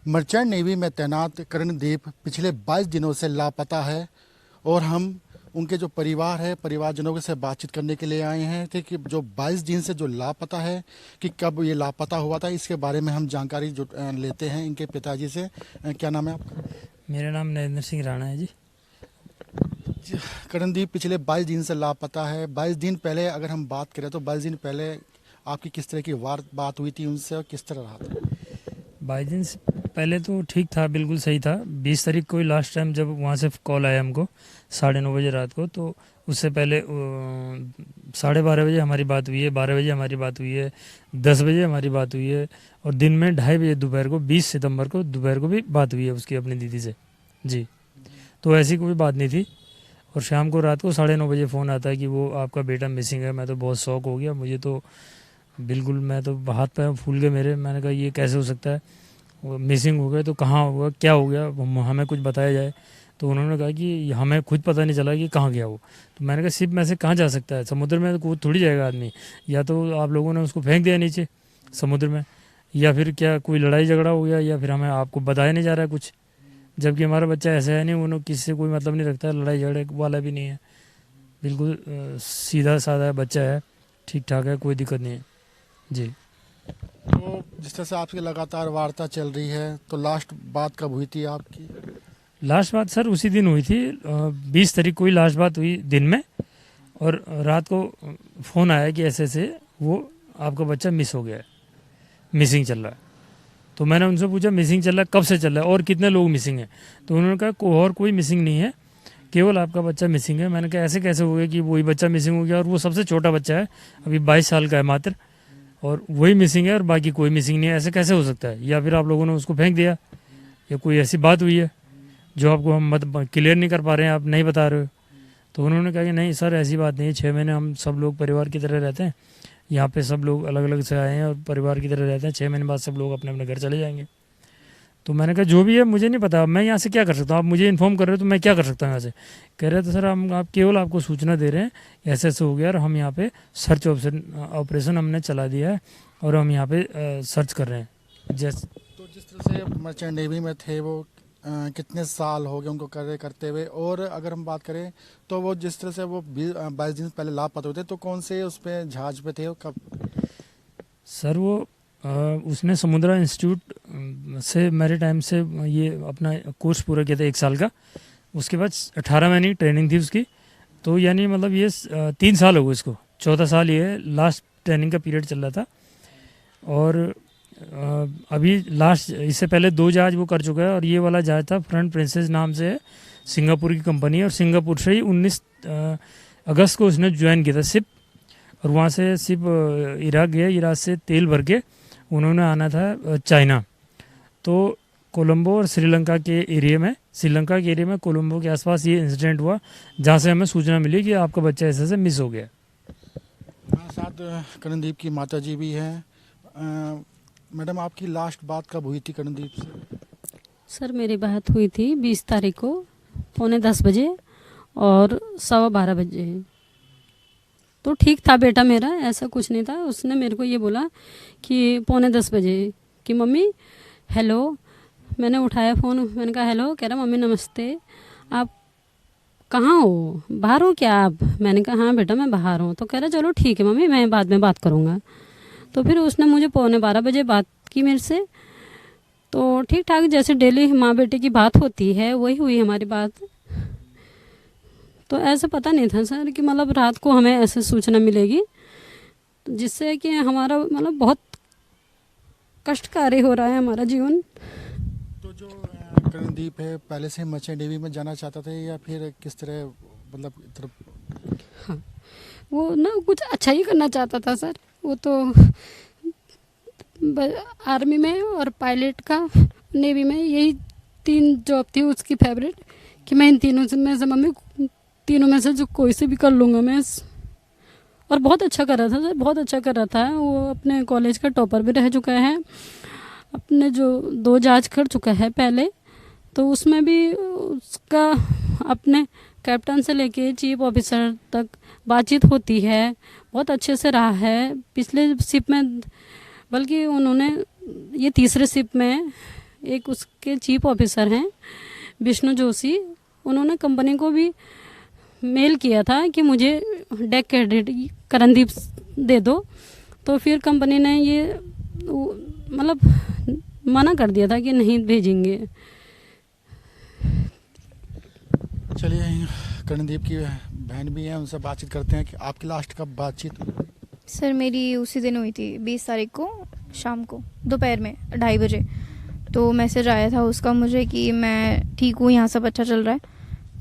Merchant navy में तैनात कर्णदीप पिछले 22 दिनों से लापता है और हम उनके जो परिवार है परिवारजनों से बातचीत करने के लिए आए हैं कि जो 22 दिन से जो लापता है कि कब ये लापता हुआ था, इसके बारे में हम जानकारी जो लेते हैं इनके पिताजी से। क्या नाम है आपका? मेरा नाम नरेंद्र सिंह राणा है जी। कर्णदीप पिछले 22 दिन से लापता है। 22 दिन पहले अगर हम बात करें तो 22 दिन पहले आपकी किस तरह की बात हुई थी उनसे और किस तरह रहा था? 22 दिन से पहले तो ठीक था, बिल्कुल सही था। 20 तारीख को ही लास्ट टाइम जब वहाँ से कॉल आया हमको 9:30 बजे रात को, तो उससे पहले 12:30 बजे हमारी बात हुई है, 12 बजे हमारी बात हुई है, 10 बजे हमारी बात हुई है और दिन में 2:30 बजे दोपहर को 20 सितंबर को दोपहर को भी बात हुई है उसकी अपनी दीदी से जी। तो ऐसी कोई बात नहीं थी। और शाम को रात को 9:30 बजे फ़ोन आता है कि वो आपका बेटा मिसिंग है। मैं तो बहुत शौक हो गया, मुझे तो बिल्कुल, मैं तो हाथ पैर फूल गए मेरे। मैंने कहा ये कैसे हो सकता है, वो मिसिंग हो गए तो कहाँ हुआ, क्या हो गया, हमें कुछ बताया जाए। तो उन्होंने कहा कि हमें खुद पता नहीं चला कि कहाँ गया वो। तो मैंने कहा शिप में से कहाँ जा सकता है, समुद्र में तो कूद थोड़ी जाएगा आदमी। या तो आप लोगों ने उसको फेंक दिया नीचे समुद्र में, या फिर क्या कोई लड़ाई झगड़ा हो गया, या फिर हमें आपको बताया नहीं जा रहा है कुछ। जबकि हमारा बच्चा ऐसा है नहीं, उन्होंने किसी से कोई मतलब नहीं रखता है, लड़ाई झगड़े वाला भी नहीं है, बिल्कुल सीधा साधा बच्चा है, ठीक ठाक है, कोई दिक्कत नहीं है जी। तो जिस तरह से आपकी लगातार वार्ता चल रही है, तो लास्ट बात कब हुई थी आपकी? लास्ट बात सर उसी दिन हुई थी, 20 तारीख को ही लास्ट बात हुई दिन में। और रात को फ़ोन आया कि ऐसे ऐसे वो आपका बच्चा मिस हो गया है, मिसिंग चल रहा है। तो मैंने उनसे पूछा मिसिंग चल रहा है, कब से चल रहा है और कितने लोग मिसिंग हैं? तो उन्होंने कहा और कोई मिसिंग नहीं है, केवल आपका बच्चा मिसिंग है। मैंने कहा ऐसे कैसे हो गया कि वही बच्चा मिसिंग हो गया, और वो सबसे छोटा बच्चा है, अभी 22 साल का है मात्र, और वही मिसिंग है और बाकी कोई मिसिंग नहीं है, ऐसे कैसे हो सकता है? या फिर आप लोगों ने उसको फेंक दिया, या कोई ऐसी बात हुई है जो आपको हम मतलब क्लियर नहीं कर पा रहे हैं, आप नहीं बता रहे हो। तो उन्होंने कहा कि नहीं सर ऐसी बात नहीं है, 6 महीने हम सब लोग परिवार की तरह रहते हैं यहाँ पे, सब लोग अलग अलग से आए हैं और परिवार की तरह रहते हैं, 6 महीने बाद सब लोग अपने अपने घर चले जाएंगे। तो मैंने कहा जो भी है मुझे नहीं पता, मैं यहाँ से क्या कर सकता हूँ, आप मुझे इन्फॉर्म कर रहे हो तो मैं क्या कर सकता हूँ यहाँ से? कह रहे तो सर हम आप केवल आपको सूचना दे रहे हैं ऐसे ऐसे हो गया, और हम यहाँ पे सर्च ऑपरेशन हमने चला दिया है और हम यहाँ पे सर्च कर रहे हैं जैसे। तो जिस तरह से मर्चेंट नेवी में थे वो कितने साल हो गए उनको करते हुए? और अगर हम बात करें तो वो जिस तरह से वो 22 दिन पहले लापता हुए थे, तो कौन से उस पर जहाज पे थे, कब? सर वो उसने समुद्रा इंस्टीट्यूट से मेरे टाइम से ये अपना कोर्स पूरा किया था 1 साल का। उसके बाद 18 महीने की ट्रेनिंग थी उसकी। तो यानी मतलब ये 3 साल हो गए इसको, 14 साल ये लास्ट ट्रेनिंग का पीरियड चल रहा था। और अभी लास्ट इससे पहले 2 जहाज वो कर चुका है, और ये वाला जहाज था फ्रंट प्रिंसेस नाम से है, सिंगापुर की कंपनी है, और सिंगापुर से ही 19 अगस्त को उसने ज्वाइन किया था शिप। और वहाँ से शिप इराक गया, इराक से तेल भर के उन्होंने आना था चाइना। तो कोलंबो और श्रीलंका के एरिया में कोलंबो के आसपास ये इंसिडेंट हुआ, जहाँ से हमें सूचना मिली कि आपका बच्चा ऐसे से मिस हो गया। हमारे साथ कर्णदीप की माता जी भी हैं। मैडम आपकी लास्ट बात कब हुई थी कर्णदीप से? सर मेरी बात हुई थी 20 तारीख को 9:45 बजे और 12:15 बजे। तो ठीक था बेटा मेरा, ऐसा कुछ नहीं था। उसने मेरे को ये बोला कि 9:45 बजे कि मम्मी हेलो। मैंने उठाया फ़ोन, मैंने कहा हेलो। कह रहा मम्मी नमस्ते, आप कहाँ हो, बाहर हो क्या आप? मैंने कहा हाँ बेटा मैं बाहर हूँ। तो कह रहा चलो ठीक है मम्मी, मैं बाद में बात करूँगा। तो फिर उसने मुझे 9:15 बजे बात की मेरे से। तो ठीक ठाक जैसे डेली माँ बेटे की बात होती है वही हुई हमारी बात। तो ऐसा पता नहीं था सर कि मतलब रात को हमें ऐसे सूचना मिलेगी, तो जिससे कि हमारा मतलब बहुत कष्टकारी हो रहा है हमारा जीवन। तो जो कर्णदीप है पहले से मर्चेंट नेवी में जाना चाहता था या फिर किस तरह, मतलब हाँ, वो ना कुछ अच्छा ही करना चाहता था सर। वो तो आर्मी में और पायलट का नेवी में, यही 3 जॉब थी उसकी फेवरेट, कि मैं इन तीनों में से मम्मी तीनों में से जो कोई से भी कर लूँगा मैं। और बहुत अच्छा कर रहा था सर, बहुत अच्छा कर रहा था। वो अपने कॉलेज का टॉपर भी रह चुका है, अपने जो 2 जहाज कर चुका है पहले, तो उसमें भी उसका अपने कैप्टन से लेके चीफ ऑफिसर तक बातचीत होती है, बहुत अच्छे से रहा है। पिछले शिप में, बल्कि उन्होंने ये तीसरे शिप में एक उसके चीफ ऑफिसर हैं विष्णु जोशी, उन्होंने कंपनी को भी मेल किया था कि मुझे डेक क्रेडिट करणदीप दे दो, तो फिर कंपनी ने ये मतलब मना कर दिया था कि नहीं भेजेंगे। चलिए, करणदीप की बहन भी है, उनसे बातचीत करते हैं कि आपकी लास्ट कब बातचीत हुई? सर मेरी उसी दिन हुई थी 20 तारीख को शाम को दोपहर में 2:30 बजे। तो मैसेज आया था उसका मुझे कि मैं ठीक हूँ, यहाँ सब अच्छा चल रहा है,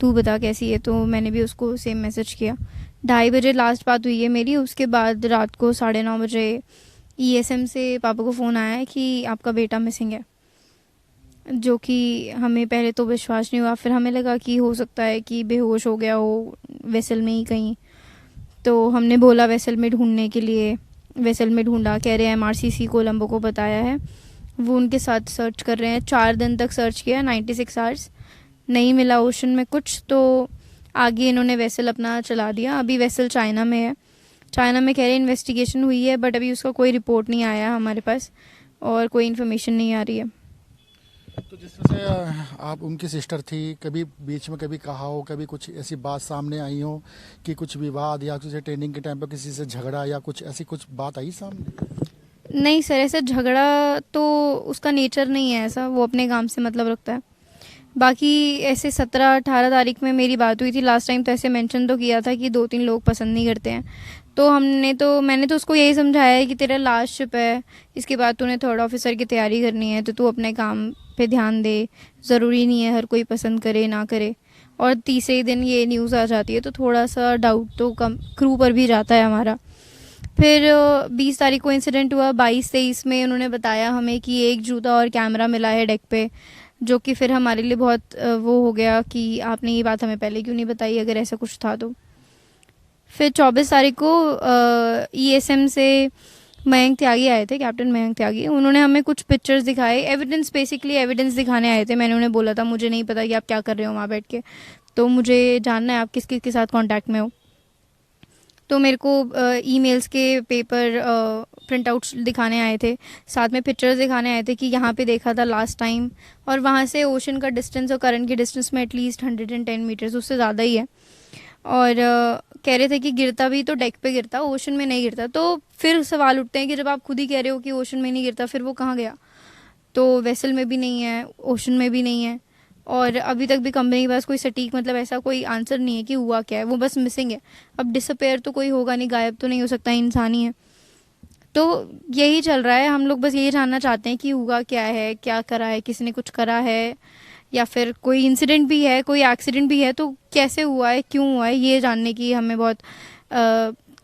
तू बता कैसी है। तो मैंने भी उसको सेम मैसेज किया। 2:30 बजे लास्ट बात हुई है मेरी। उसके बाद रात को 9:30 बजे ESM से पापा को फ़ोन आया है कि आपका बेटा मिसिंग है, जो कि हमें पहले तो विश्वास नहीं हुआ। फिर हमें लगा कि हो सकता है कि बेहोश हो गया हो वेसल में ही कहीं। तो हमने बोला वेसल में ढूंढने के लिए, वेसल में ढूंढा, कह रहे हैं MRCC कोलंबो को बताया है, वो उनके साथ सर्च कर रहे हैं। 4 दिन तक सर्च किया, 96 आवर्स, नहीं मिला ओशन में कुछ। तो आगे इन्होंने वेसल अपना चला दिया। अभी वेसल चाइना में है, चाइना में कह रहे हैं इन्वेस्टिगेशन हुई है, बट अभी उसका कोई रिपोर्ट नहीं आया हमारे पास और कोई इन्फॉर्मेशन नहीं आ रही है। तो जिस तरह से आप उनकी सिस्टर थी, कभी बीच में कभी कहा हो, कभी कुछ ऐसी बात सामने आई हो कि कुछ विवाद या किसी ट्रेनिंग के टाइम पर किसी से झगड़ा या कुछ ऐसी कुछ बात आई सामने? नहीं सर, ऐसा झगड़ा तो उसका नेचर नहीं है ऐसा, वो अपने काम से मतलब रखता है। बाकी ऐसे 17-18 तारीख में मेरी बात हुई थी लास्ट टाइम, तो ऐसे मेंशन तो किया था कि 2-3 लोग पसंद नहीं करते हैं। तो मैंने तो उसको यही समझाया है कि तेरा लास्ट शिप है, इसके बाद तूने 3rd ऑफिसर की तैयारी करनी है, तो तू अपने काम पे ध्यान दे, ज़रूरी नहीं है हर कोई पसंद करे ना करे। और तीसरे ही दिन ये न्यूज़ आ जाती है तो थोड़ा सा डाउट तो कम क्रू पर भी जाता है हमारा। फिर 20 तारीख को इंसिडेंट हुआ। 22-23 में उन्होंने बताया हमें कि एक जूता और कैमरा मिला है डेक पे, जो कि फिर हमारे लिए बहुत वो हो गया कि आपने ये बात हमें पहले क्यों नहीं बताई अगर ऐसा कुछ था तो। फिर 24 तारीख को ESM से मयंक त्यागी आए थे, कैप्टन मयंक त्यागी। उन्होंने हमें कुछ पिक्चर्स दिखाए, एविडेंस, बेसिकली एविडेंस दिखाने आए थे। मैंने उन्हें बोला था मुझे नहीं पता कि आप क्या कर रहे हो वहाँ बैठ के, तो मुझे जानना है आप किस किस के साथ कांटेक्ट में हो। तो मेरे को ईमेल्स के पेपर प्रिंट आउट्स दिखाने आए थे, साथ में पिक्चर्स दिखाने आए थे कि यहाँ पे देखा था लास्ट टाइम, और वहाँ से ओशन का डिस्टेंस और करंट की डिस्टेंस में एटलीस्ट 110 मीटर्स, उससे ज़्यादा ही है। और कह रहे थे कि गिरता भी तो डेक पे गिरता, ओशन में नहीं गिरता। तो फिर सवाल उठते हैं कि जब आप खुद ही कह रहे हो कि ओशन में नहीं गिरता, फिर वो कहाँ गया? तो वेसल में भी नहीं है, ओशन में भी नहीं है, और अभी तक भी कंपनी के पास कोई सटीक मतलब ऐसा कोई आंसर नहीं है कि हुआ क्या है, वो बस मिसिंग है। अब डिसअपेयर तो कोई होगा नहीं, गायब तो नहीं हो सकता, इंसान ही है। तो यही चल रहा है। हम लोग बस यही जानना चाहते हैं कि हुआ क्या है, क्या करा है, किसी ने कुछ करा है, या फिर कोई इंसिडेंट भी है, कोई एक्सीडेंट भी है तो कैसे हुआ है, क्यों हुआ है, ये जानने की हमें बहुत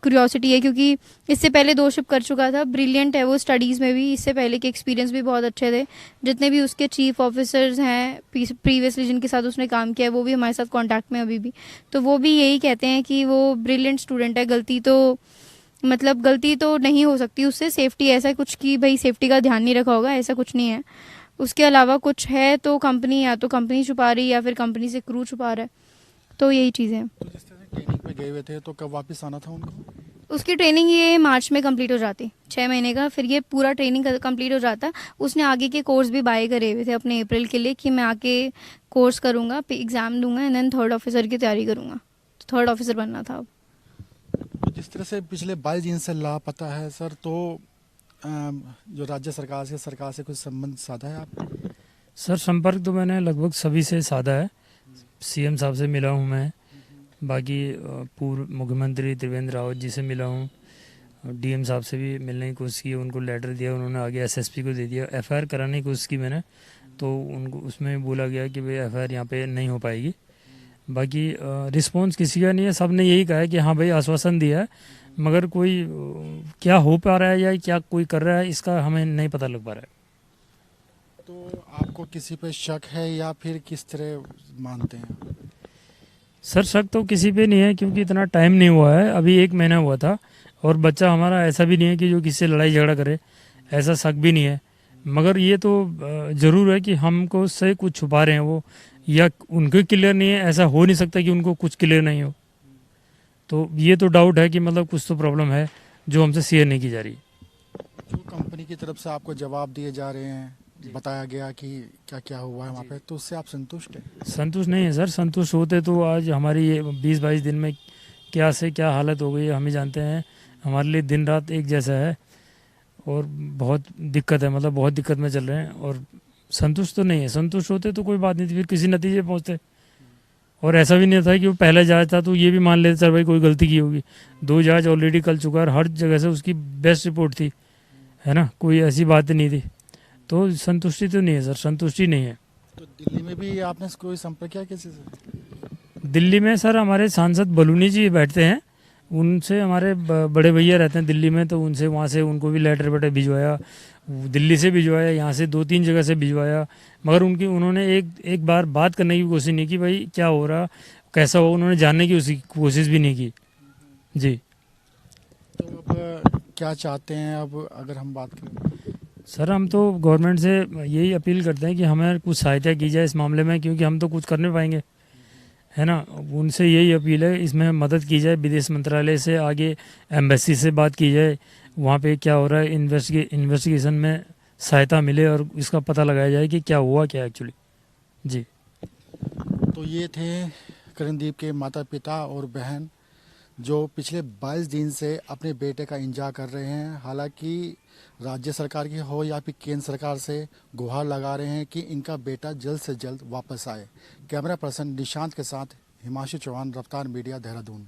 क्यूरियोसिटी है। क्योंकि इससे पहले 2 शिप कर चुका था, ब्रिलियंट है वो स्टडीज़ में भी, इससे पहले के एक्सपीरियंस भी बहुत अच्छे थे। जितने भी उसके चीफ ऑफिसर्स हैं प्रीवियसली जिनके साथ उसने काम किया है, वो भी हमारे साथ कांटेक्ट में अभी भी, तो वो भी यही कहते हैं कि वो ब्रिलियंट स्टूडेंट है। गलती तो नहीं हो सकती उससे, सेफ्टी ऐसा कुछ कि भाई सेफ्टी का ध्यान नहीं रखा होगा, ऐसा कुछ नहीं है। उसके अलावा कुछ है तो कंपनी, या तो कंपनी छुपा रही या फिर कंपनी से क्रू छुपा रहा है, तो यही चीज़ें हैं। तो जिस तरह से ट्रेनिंग पे गए हुए थे, तो कब वापस आना था उनको? उसकी ट्रेनिंग ये मार्च में कंप्लीट हो जाती, 6 महीने का, फिर ये पूरा ट्रेनिंग कंप्लीट हो जाता। उसने आगे के कोर्स भी बाय करे हुए थे अपने अप्रैल के लिए कि मैं आके कोर्स करूँगा, एग्ज़ाम दूंगा, एंड देन 3rd ऑफिसर की तैयारी करूँगा। तो 3rd ऑफिसर बनना था अब। तो जिस तरह से पिछले 22 दिन से लापता है सर, तो जो राज्य सरकार से कुछ संबंध साधा है आपने? सर संपर्क तो मैंने लगभग सभी से साधा है। CM साहब से मिला हूँ मैं, बाकी पूर्व मुख्यमंत्री त्रिवेंद्र रावत जी से मिला हूँ, DM साहब से भी मिलने की कोशिश की, उनको लेटर दिया, उन्होंने आगे SSP को दे दिया। FIR कराने की कोशिश की मैंने, तो उनको उसमें बोला गया कि भाई FIR यहाँ पे नहीं हो पाएगी। बाकी रिस्पॉन्स किसी का नहीं है, सब ने यही कहा है कि हाँ भाई आश्वासन दिया है, मगर कोई क्या हो पा रहा है या क्या कोई कर रहा है इसका हमें नहीं पता लग पा रहा है। तो आपको किसी पे शक है या फिर किस तरह मानते हैं? सर शक तो किसी पे नहीं है, क्योंकि इतना टाइम नहीं हुआ है, अभी 1 महीना हुआ था, और बच्चा हमारा ऐसा भी नहीं है कि जो किसी से लड़ाई झगड़ा करे, ऐसा शक भी नहीं है। मगर ये तो ज़रूर है कि हमको से कुछ छुपा रहे हैं वो, या उनको क्लियर नहीं है, ऐसा हो नहीं सकता कि उनको कुछ क्लियर नहीं हो। तो ये तो डाउट है कि मतलब कुछ तो प्रॉब्लम है जो हमसे शेयर नहीं की जा रही। जो कंपनी की तरफ से आपको जवाब दिए जा रहे हैं बताया गया कि क्या क्या हुआ है वहाँ पे, तो उससे आप संतुष्ट हैं? संतुष्ट नहीं है सर। संतुष्ट होते तो आज हमारी ये 20-22 दिन में क्या से क्या हालत हो गई है हम ही जानते हैं। हमारे लिए दिन रात एक जैसा है और बहुत दिक्कत है, मतलब बहुत दिक्कत में चल रहे हैं और संतुष्ट तो नहीं है। संतुष्ट होते तो कोई बात नहीं थी, फिर किसी नतीजे पहुँचते। और ऐसा भी नहीं था कि वो पहला जहाज था तो ये भी मान लेते सर भाई कोई गलती की होगी। 2 जहाज ऑलरेडी कल चुका है, हर जगह से उसकी बेस्ट रिपोर्ट थी, है ना, कोई ऐसी बात नहीं थी। तो संतुष्टि तो नहीं है सर, संतुष्टि नहीं है। तो दिल्ली में भी आपने कोई संपर्क किया किसी से? दिल्ली में सर हमारे सांसद बलूनी जी बैठते हैं, उनसे हमारे बड़े भैया रहते हैं दिल्ली में, तो उनसे वहाँ से उनको भी लेटर वेटर भिजवाया, दिल्ली से भिजवाया, यहाँ से 2-3 जगह से भिजवाया, मगर उन्होंने एक बार बात करने की कोशिश नहीं की, भाई क्या हो रहा कैसा हो, उन्होंने जानने की उसकी कोशिश भी नहीं की जी। तो अब क्या चाहते हैं अब अगर हम बात करें? सर हम तो गवर्नमेंट से यही अपील करते हैं कि हमें कुछ सहायता की जाए इस मामले में, क्योंकि हम तो कुछ कर नहीं पाएंगे, है ना। उनसे यही अपील है, इसमें मदद की जाए, विदेश मंत्रालय से आगे एम्बेसी से बात की जाए, वहाँ पे क्या हो रहा है इन्वेस्टिगेशन में सहायता मिले और इसका पता लगाया जाए कि क्या हुआ क्या एक्चुअली जी। तो ये थे करणदीप के माता पिता और बहन जो पिछले 22 दिन से अपने बेटे का इंतजार कर रहे हैं। हालांकि राज्य सरकार की हो या फिर केंद्र सरकार से गुहार लगा रहे हैं कि इनका बेटा जल्द से जल्द वापस आए। कैमरा पर्सन निशांत के साथ हिमांशु चौहान, रफ्तार मीडिया, देहरादून।